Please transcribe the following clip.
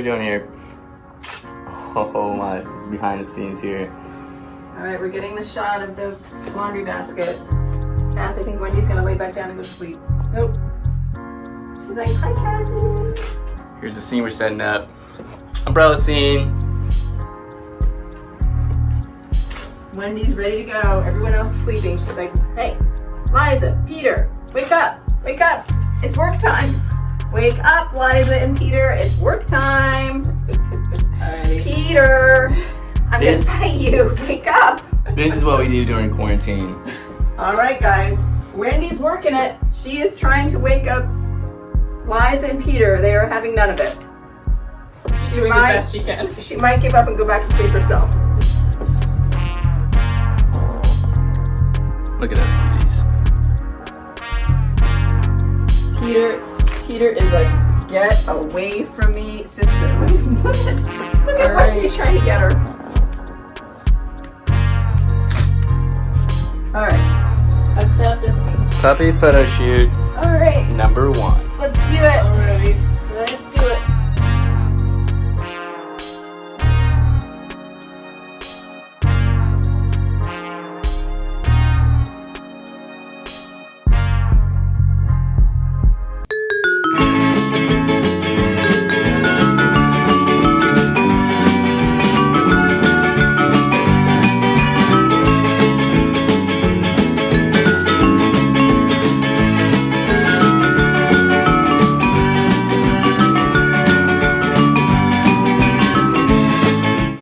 doing here? Oh my, this is behind the scenes here. All right, we're getting the shot of the laundry basket. Cass, I think Wendy's gonna lay back down and go to sleep. Nope. She's like, hi, Cassie. Here's the scene we're setting up. Umbrella scene. Wendy's ready to go. Everyone else is sleeping. She's like, hey, Liza, Peter, wake up, wake up. It's work time. Wake up, Liza and Peter. It's work time. Alrighty. Peter, I'm gonna fight you. Wake up. This is what we do during quarantine. All right, guys. Wendy's working it. She is trying to wake up Liza and Peter. They are having none of it. She's doing the best she can. She might give up and go back to sleep herself. Look at us, Peter is like, get away from me, sister. Look at Wendy trying to get her. All right. Let's set up this scene. Puppy photo shoot All right. number 1. Let's do it.